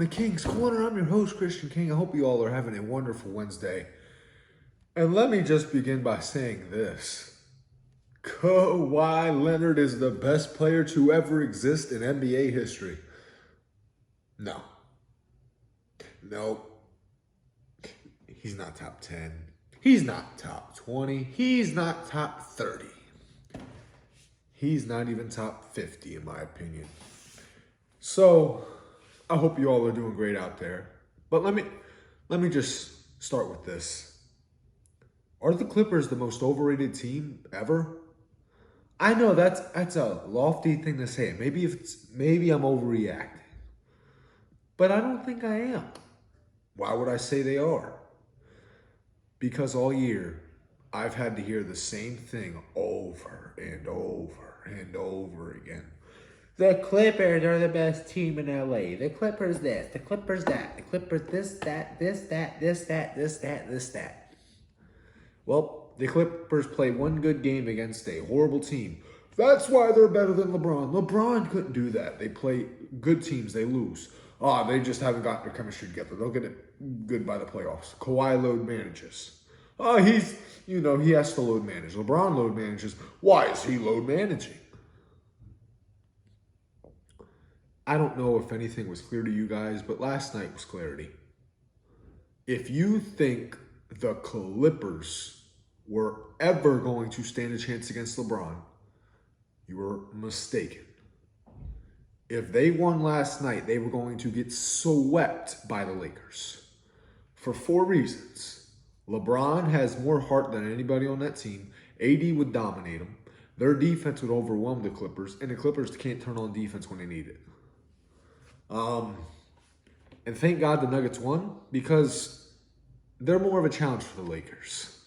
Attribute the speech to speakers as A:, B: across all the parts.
A: the King's Corner. I'm your host, Christian King. I hope you all are having a wonderful Wednesday. And let me just begin by saying this. Kawhi Leonard is the best player to ever exist in NBA history. No. No. He's not top 10. He's not top 20. He's not top 30. He's not even top 50 in my opinion. So, I hope you all are doing great out there. But let me just start with this. Are the Clippers the most overrated team ever? I know that's a lofty thing to say. Maybe I'm overreacting. But I don't think I am. Why would I say they are? Because all year I've had to hear the same thing over and over and over again. The Clippers are the best team in LA. The Clippers this, the Clippers that, the Clippers this, that, this, that, this, that, this, that, this, that. Well, the Clippers played one good game against a horrible team. That's why they're better than LeBron. LeBron couldn't do that. They play good teams, they lose. They just haven't got their chemistry together. They'll get it good by the playoffs. Kawhi load manages. He has to load manage. LeBron load manages. Why is he load managing? I don't know if anything was clear to you guys, but last night was clarity. If you think the Clippers were ever going to stand a chance against LeBron, you were mistaken. If they won last night, they were going to get swept by the Lakers for 4 reasons. LeBron has more heart than anybody on that team. AD would dominate them. Their defense would overwhelm the Clippers, and the Clippers can't turn on defense when they need it. And thank God the Nuggets won because they're more of a challenge for the Lakers.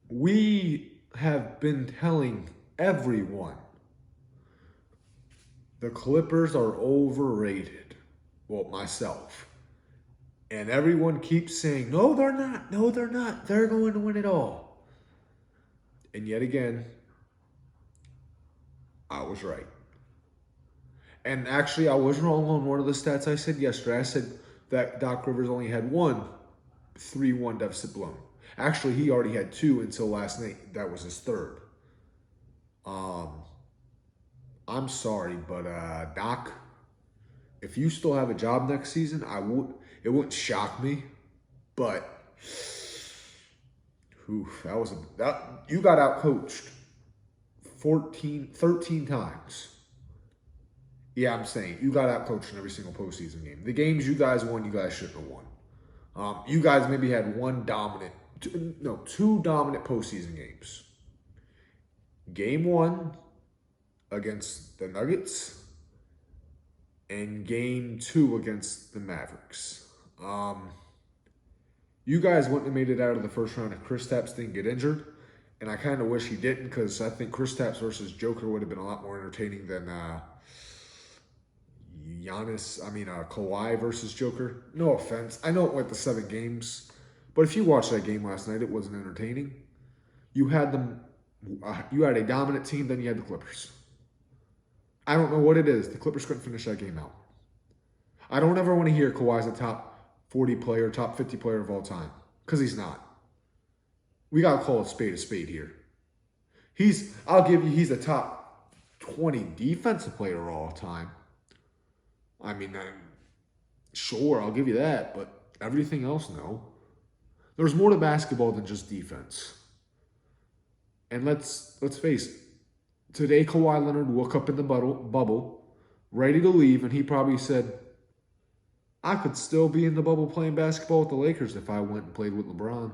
A: We have been telling everyone the Clippers are overrated. Well, myself. And everyone keeps saying, no, they're not. No, they're not. They're going to win it all. And yet again, I was right. And actually, I was wrong on one of the stats I said yesterday. I said that Doc Rivers only had one 3-1 deficit blown. Actually, he already had 2 until last night. That was his third. I'm sorry, but Doc, if you still have a job next season, it wouldn't shock me. But you got outcoached 13 times. Yeah, I'm saying you got outcoached in every single postseason game. The games you guys won, you guys shouldn't have won. You guys maybe had 2 dominant postseason games. Game 1 against the Nuggets and game 2 against the Mavericks. You guys wouldn't have made it out of the first round if Kristaps didn't get injured. And I kind of wish he didn't because I think Kristaps versus Joker would have been a lot more entertaining than Kawhi versus Joker. No offense. I know it went to 7 games. But if you watched that game last night, it wasn't entertaining. You had a dominant team, then you had the Clippers. I don't know what it is. The Clippers couldn't finish that game out. I don't ever want to hear Kawhi's a top 40 player, top 50 player of all time. Because he's not. We got to call a spade here. I'll give you, he's a top 20 defensive player of all time. Sure, I'll give you that, but everything else, no. There's more to basketball than just defense. And let's face it. Today, Kawhi Leonard woke up in the bubble, ready to leave, and he probably said, I could still be in the bubble playing basketball with the Lakers if I went and played with LeBron.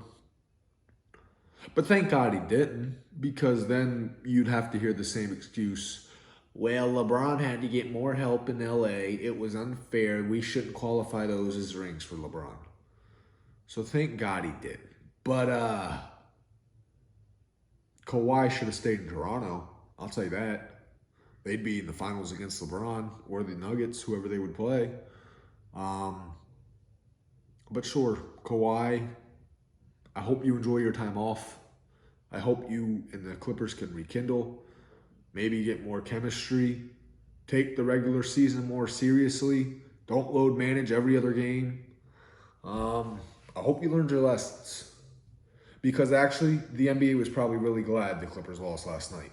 A: But thank God he didn't, because then you'd have to hear the same excuse. Well, LeBron had to get more help in LA. It was unfair. We shouldn't qualify those as rings for LeBron. So thank God he did. But Kawhi should have stayed in Toronto. I'll tell you that. They'd be in the finals against LeBron or the Nuggets, whoever they would play. But sure, Kawhi, I hope you enjoy your time off. I hope you and the Clippers can rekindle, maybe get more chemistry. Take the regular season more seriously. Don't load manage every other game. I hope you learned your lessons. Because actually, the NBA was probably really glad the Clippers lost last night.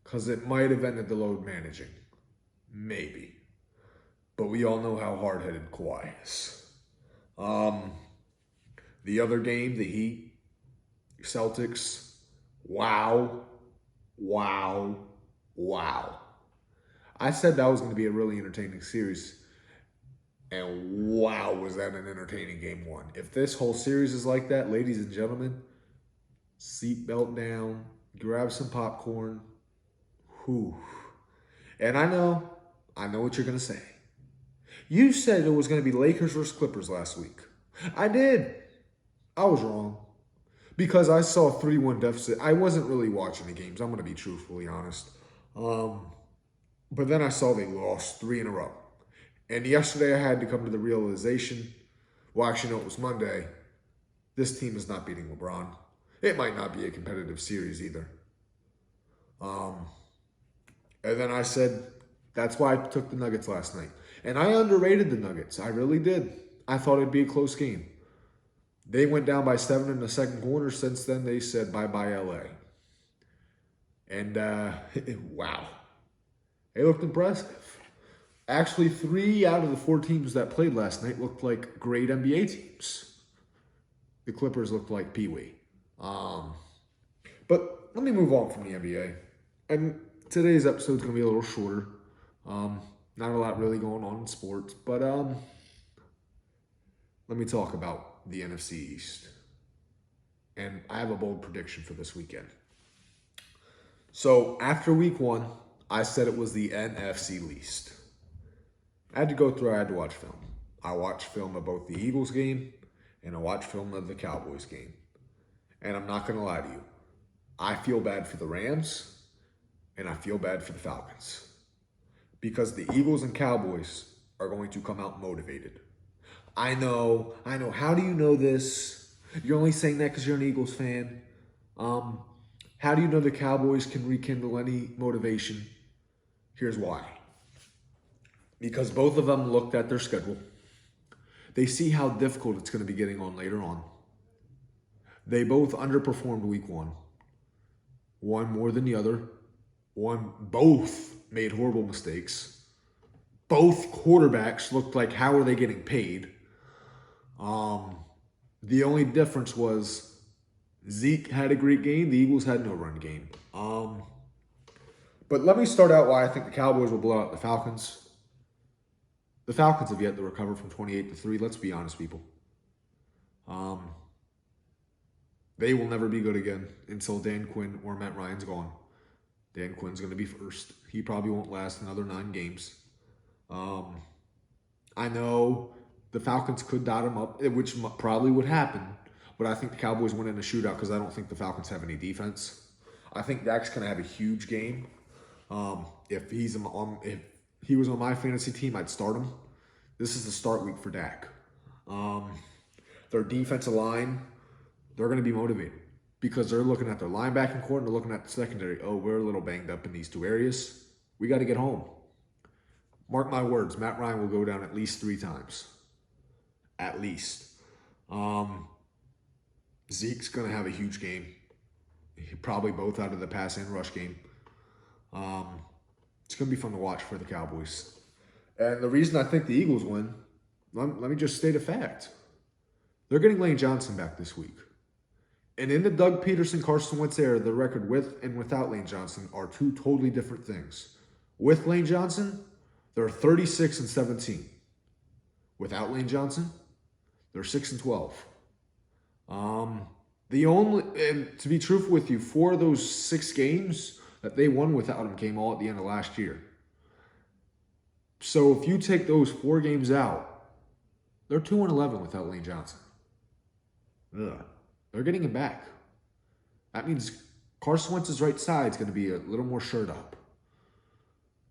A: Because it might have ended the load managing. Maybe. But we all know how hard-headed Kawhi is. The other game, the Heat, Celtics, wow. I said that was going to be a really entertaining series. And wow, was that an entertaining game one. If this whole series is like that, ladies and gentlemen, seatbelt down, grab some popcorn. Whew. And I know what you're going to say. You said it was going to be Lakers versus Clippers last week. I did. I was wrong. Because I saw a 3-1 deficit. I wasn't really watching the games. I'm going to be truthfully honest. But then I saw they lost 3 in a row. And yesterday I had to come to the realization, well, actually, no, it was Monday. This team is not beating LeBron. It might not be a competitive series either. And then I said, that's why I took the Nuggets last night. And I underrated the Nuggets. I really did. I thought it'd be a close game. They went down by 7 in the second quarter. Since then, they said bye-bye LA. And, wow. They looked impressive. Actually, 3 out of the 4 teams that played last night looked like great NBA teams. The Clippers looked like Pee-wee. But let me move on from the NBA. And today's episode is going to be a little shorter. Not a lot really going on in sports. But let me talk about the NFC East. And I have a bold prediction for this weekend. So after week 1, I said it was the NFC East. I had to go through, I had to watch film. I watched film of both the Eagles game and I watched film of the Cowboys game. And I'm not going to lie to you. I feel bad for the Rams and I feel bad for the Falcons. Because the Eagles and Cowboys are going to come out motivated. I know. How do you know this? You're only saying that because you're an Eagles fan. How do you know the Cowboys can rekindle any motivation? Here's why. Because both of them looked at their schedule. They see how difficult it's going to be getting on later on. They both underperformed week 1. One more than the other. Both made horrible mistakes. Both quarterbacks looked like, how are they getting paid? The only difference was Zeke had a great game. The Eagles had no run game. But let me start out why I think the Cowboys will blow out the Falcons. The Falcons have yet to recover from 28-3. Let's be honest, people. They will never be good again until Dan Quinn or Matt Ryan's gone. Dan Quinn's going to be first. He probably won't last another 9 games. I know the Falcons could dot them up, which probably would happen. But I think the Cowboys win in a shootout because I don't think the Falcons have any defense. I think Dak's going to have a huge game. If he was on my fantasy team, I'd start him. This is the start week for Dak. Their defensive line, they're going to be motivated because they're looking at their linebacking core and they're looking at the secondary. Oh, we're a little banged up in these 2 areas. We got to get home. Mark my words, Matt Ryan will go down at least 3 times. At least. Zeke's going to have a huge game. Probably both out of the pass and rush game. It's going to be fun to watch for the Cowboys. And the reason I think the Eagles win, let me just state a fact. They're getting Lane Johnson back this week. And in the Doug Peterson, Carson Wentz era, the record with and without Lane Johnson are 2 totally different things. With Lane Johnson, they're 36-17. Without Lane Johnson, they're 6-12. And to be truthful with you, 4 of those 6 games that they won without him came all at the end of last year. So if you take those 4 games out, they're 2-11 without Lane Johnson. Ugh. They're getting him back. That means Carson Wentz's right side is going to be a little more shirt up.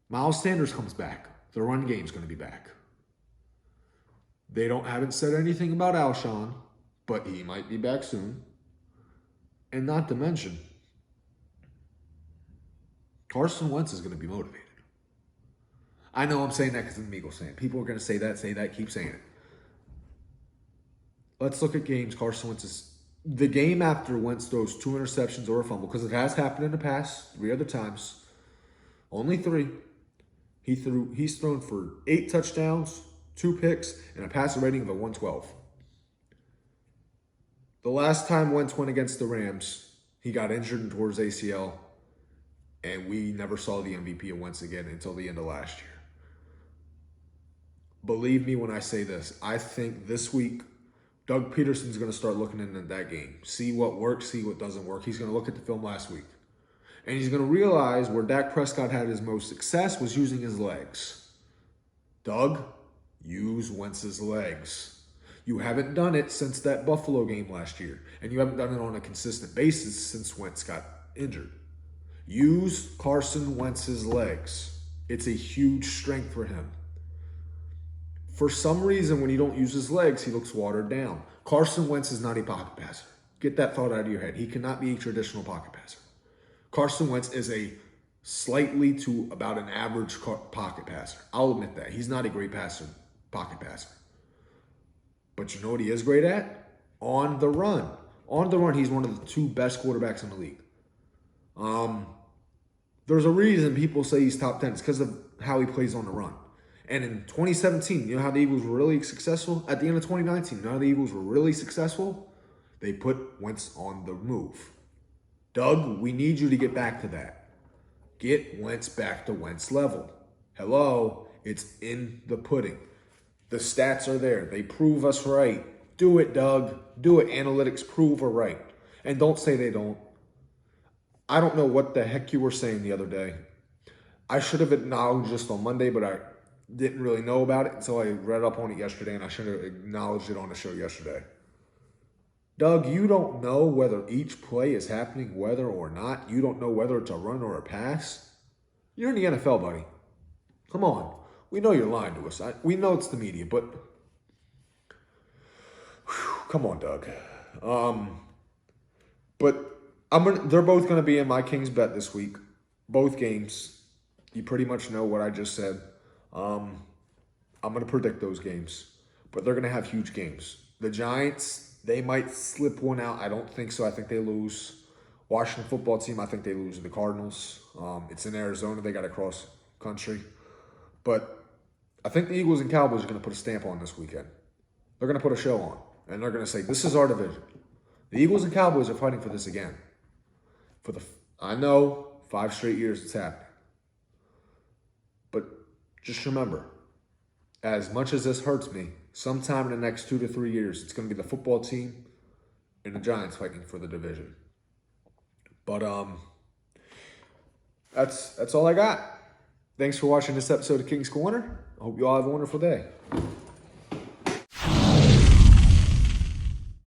A: Miles Sanders comes back. The run game's going to be back. They haven't said anything about Alshon, but he might be back soon. And not to mention, Carson Wentz is going to be motivated. I know I'm saying that because I'm an Eagles fan. People are going to say that, keep saying it. Let's look at games Carson Wentz the game after Wentz throws 2 interceptions or a fumble, because it has happened in the past 3 other times. Only 3. He's thrown for 8 touchdowns, 2 picks, and a passer rating of a 112. The last time Wentz went against the Rams, he got injured and tore his ACL, and we never saw the MVP of Wentz again until the end of last year. Believe me when I say this. I think this week, Doug Peterson's going to start looking into that game. See what works, see what doesn't work. He's going to look at the film last week. And he's going to realize where Dak Prescott had his most success was using his legs. Doug, use Wentz's legs. You haven't done it since that Buffalo game last year. And you haven't done it on a consistent basis since Wentz got injured. Use Carson Wentz's legs. It's a huge strength for him. For some reason, when you don't use his legs, he looks watered down. Carson Wentz is not a pocket passer. Get that thought out of your head. He cannot be a traditional pocket passer. Carson Wentz is a slightly to about an average pocket passer. I'll admit that. He's not a great pocket passer. But you know what he is great at? On the run. On the run, he's one of the 2 best quarterbacks in the league. There's a reason people say he's top 10. It's because of how he plays on the run. And in 2017, you know how the Eagles were really successful? At the end of 2019, you know how the Eagles were really successful? They put Wentz on the move. Doug, we need you to get back to that. Get Wentz back to Wentz level. Hello, it's in the pudding. The stats are there. They prove us right. Do it, Doug. Do it. Analytics prove we're right. And don't say they don't. I don't know what the heck you were saying the other day. I should have acknowledged this on Monday, but I didn't really know about it until I read up on it yesterday, and I should have acknowledged it on the show yesterday. Doug, you don't know whether each play is happening, whether or not. You don't know whether it's a run or a pass. You're in the NFL, buddy. Come on. We know you're lying to us. We know it's the media, but come on, Doug. But they're both going to be in my Kings bet this week. Both games. You pretty much know what I just said. I'm going to predict those games, but they're going to have huge games. The Giants, they might slip one out. I don't think so. I think they lose. Washington football team, I think they lose to the Cardinals. It's in Arizona. They got to cross country. But I think the Eagles and Cowboys are going to put a stamp on this weekend. They're going to put a show on, and they're going to say, this is our division. The Eagles and Cowboys are fighting for this again. I know 5 straight years it's happening. But just remember, as much as this hurts me, sometime in the next 2 to 3 years, it's going to be the football team and the Giants fighting for the division. But that's all I got. Thanks for watching this episode of King's Corner. I hope you all have a wonderful day.